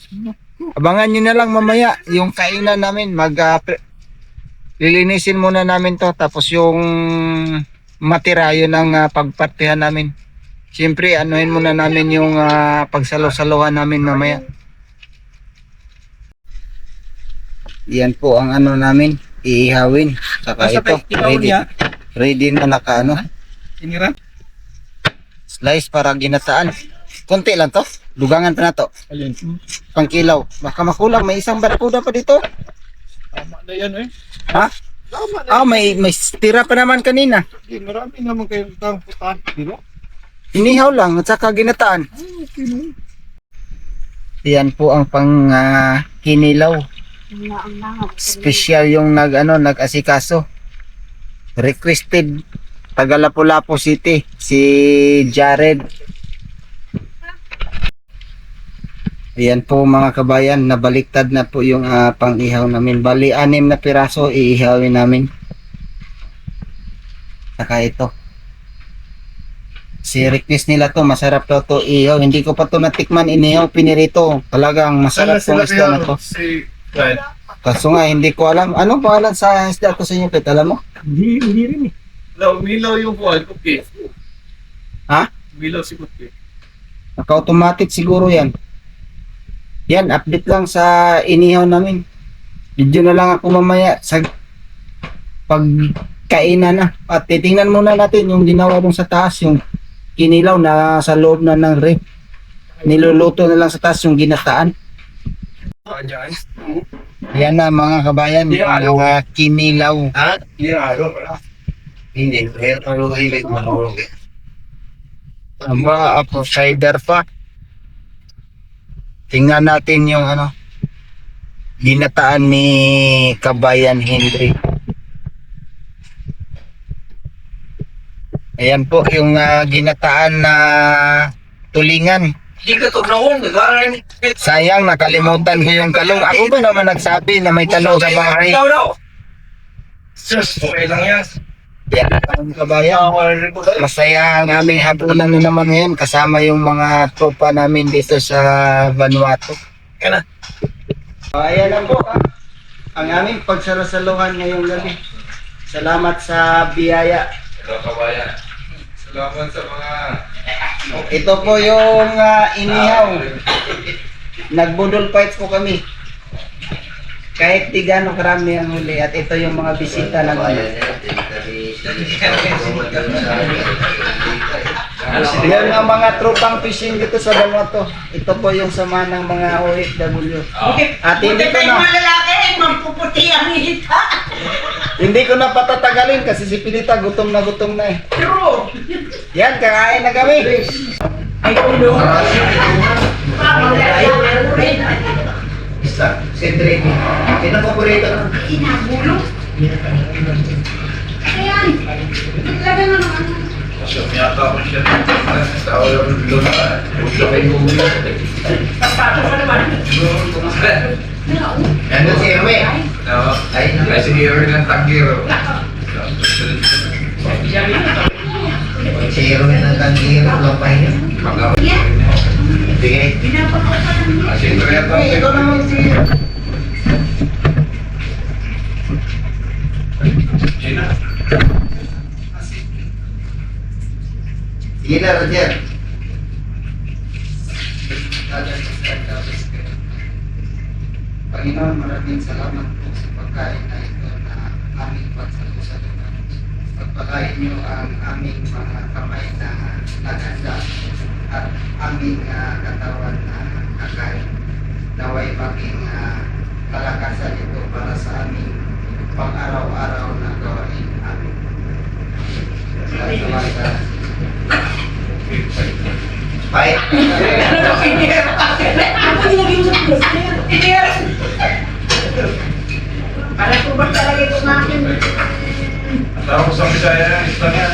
Abangan nyo na lang mamaya yung kainan namin. Lilinisin muna namin to. Tapos yung matira yun ang pagpartihan namin. Siyempre, anuhin muna namin yung pagsalo-saluhan namin mamaya. Yan po ang ano namin, iihawin. Saka ito, ready na nakaano. Inira? Slice para ginataan. Konti lang to. Dugangan pa na to. Alin? Pangkilaw. Baka makulang, may isang barakuda pa dito. Tama na yan eh. Ha? Tama na. May tira pa naman kanina. Marami naman kayong putan. Di ba? Inihaw lang at saka ginataan. Yan po ang pang kinilaw. Special yung nag-asikaso. Requested taga Lapu-Lapu City si Jared. Ayan po mga kabayan, nabaliktad na po yung pang-ihaw namin. Bali 6 na piraso iihawin namin. Saka ito. Si request nila to, masarap daw to ihaw. Hindi ko pa to natikman, inihaw, pinirito. Talagang masarap tong isda na to. Si Brad. Kaso nga, hindi ko alam. Anong pangalan sa isda ko sa inyo, Pet? Alam mo? Hindi rin eh. Umilaw yung kuwan. Okay. Ha? Umilaw si Kutti. Naka-automatic siguro yan. Yan, update lang sa inihaw namin. Video na lang ako mamaya sa pagkainan na. At titingnan muna natin yung ginawa dun sa taas, yung kinilaw na sa loob na ng ref. Niluluto na lang sa taas yung ginataan. Yan na mga kabayan, mga kinilaw. Ha? Hindi. Pero hilig mahulog eh. Aba, apple cider pa. Tingnan natin yung ginataan ni Kabayan Henry. Ayan po yung ginataan na tulingan. Hindi ka to naon. Sayang, nakalimutan ko yung talong. Ako ba naman nagsabi na may talong sa bahay? Sus, okay lang yan. Yan ang kabayan. Masaya ang aming hapunan na naman ngayon kasama yung mga tropa namin dito sa Vanuatu. Ayan na po ang aming pagsalasaluhan ngayong gabi. Salamat sa biyaya. Hello, kabayan. Salamat sa mga... Ito po yung inihaw. Nagbudol fights po kami. Kahit di gano'ng karami ang huli. At ito yung mga bisita ng Yan ang mga tropang fishing dito sa Vanuatu. Ito po yung sama ng mga OFW. At hindi ko na lalaki, magpuputi ang hita. hindi ko na patatagalin kasi si Pilita gutom na eh. True. Yan, kakain na kami. Isa, Cedric. Pinapaborito na. Inabulong. Ayan. Lagyan mo naman. Papato ka naman. Nandun si Erwin. Ay, sige, yun ang tanggiro. si Erwin ang tanggiro. Lapay niya. Sige. Ito naman si... Sige na, Roger. Panginoon, maraming salamat po sa pagkain na ito na aming pagsalusalunan. Pagpakain niyo ang aming mga kamay na naganda at aming katawan na kakain. Naway maging kalakasan ito para sa aming pang-araw-araw na gawain amin. Salamat. Bye. Ako nilagay mo sa plaster. Para po ba talaga itong akin? Tawag ko sa Bisaya, istorya.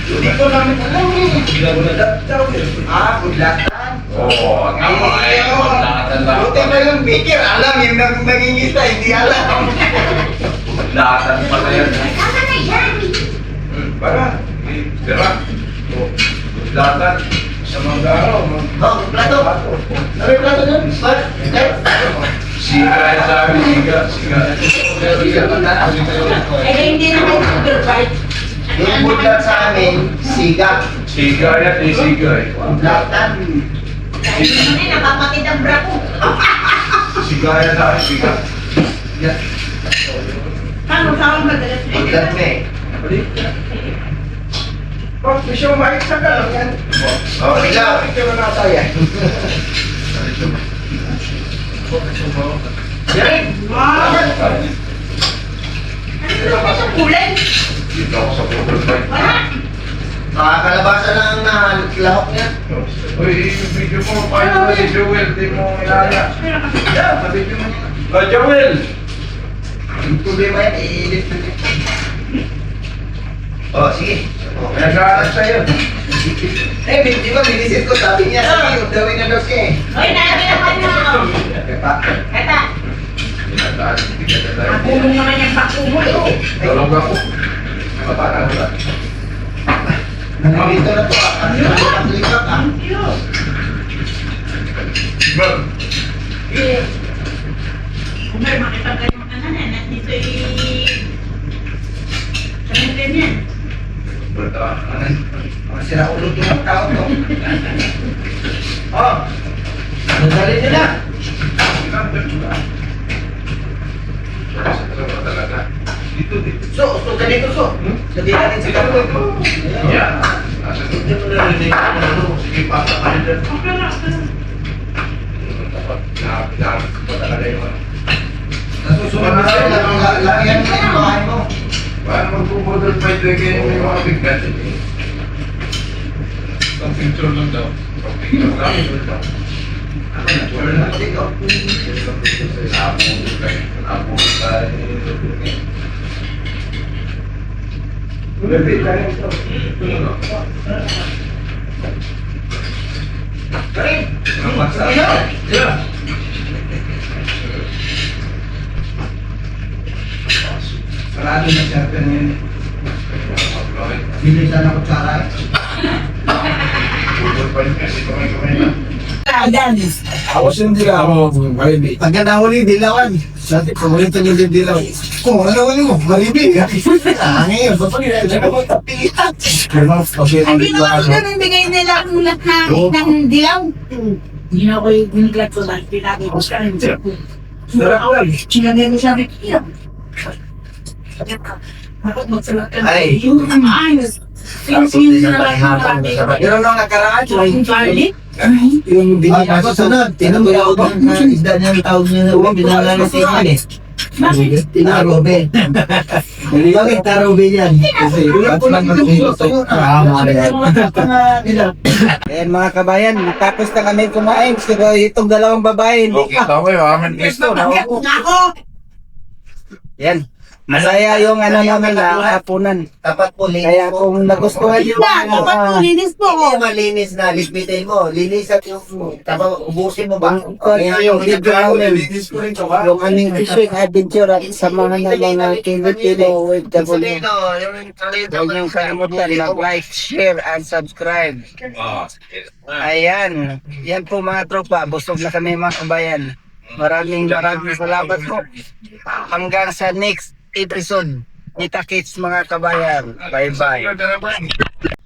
Hindi ko namin alam eh. Good luck. Oo, ang kamay. Maglakatan lang. Buti na yung bikir, alam yung nangingista, hindi alam. Maglakatan pa na yan. Para. Tira. Maglakatan. Sa mga araw. Oh, plato. Sabi plato dun. Siga yan sa amin, siga. Siga. Eh, hindi naman sugar bite. Yung budlat sa amin, siga. Siga yan, eh, siga eh. Budlatan. Dahil naman eh, napapatid ang bra ko. Siga yan sa amin, siga. Paano saan madalas eh? Budlat mo eh. Oh, bisyo mahit sa ka lang yan. Oh, ikaw. Picture na nasa yan. Yan. Wow! Ano ba ito kulay? Dito ako sa photo fight. Wala. Makakalabasan lang ang lahok niya. Uy, yung video mo, paano mo si Joel, di mo ilala. Yan, sa video mo. Oh, Joel! Yung problema yan, i-edit mo niya. Oh, sige. Nag-aaral sa'yo. Eh, di ba, minisit ko, sabi niya, sige, gawin na daw siya eh. Hoy, nalagay naman mo. Kaya Kata, Nag-aaral, hindi ka na tayo. nakulong naman yung pakumul. Tulog ako. Kapatang ko lang. nandito na to ah. Ang lipat ah. Bro, Kung may makita kayo makanan, nandito Sabi ganyan. Mga sira ulo to ng tao to. Oh, nadali nila. dito. So ka dito, so. Lagi natin si Kapo. Yan. Nasa dito mo narinig. Sige, pasa ka rin dyan. Okay na. Dapat pa talaga yung ano. Nasusunod na sila. Lakihan mo yung bahay mo. Paano magpupudol pa ito kayo yung mga bigat? Ang picture lang daw. Ang picture lang. Ano na? Wala na dito. Karin! Sarado na siya pero yun. Bili sana kutsara eh. Ako sila ako, Maribi. Pagka nahuli, dilawan. Sa ating paborito niyo din dilaw. Kung ano huli mo, Maribi. Ngayon, papagyan siya ako tapilitan. Pero, okay, Hindi naman ako ganun bigay nila ang ulat ng dilaw. Hindi na ako yung giniglat ko dahil pinagay ko sa akin. Sarap lang. Sinagay ko sabi, iya. Ay. Ayos. Sing-sing na lang yung ating Pero nung nakaraan, garlic. yung binigay Ako sunod, tinuturo ko ang isda niya ang tawag niya na uwang pinangalasihan eh. Bakit? Tinarobe. Bakit tarobe yan? Kasi ba't lang nagtito? Ayan mga kabayan, natapos na kami kumain. Pero itong dalawang babae, hindi Okay, tama yung amin Kristo. Ako! Yan. Masaya yung ano namin na hapunan. Tapat po, linis Kaya po. kung nagustuhan nyo, Dapat po, linis po Hindi ko. malinis na, lipitin mo. Linisan yung, tapos ubusin mo ba? Kaya yung video namin, Linis ko rin, tsaka. yung aming fishing adventure at samahan ng mga Pilipino with the Yung salino, Huwag niyong kalimutan mag-like, share, and subscribe. Ayan. Yan po mga tropa. Busog na kami mga kabayan. Maraming salamat po. Hanggang sa next episode. Kita kits mga kabayan. Bye-bye.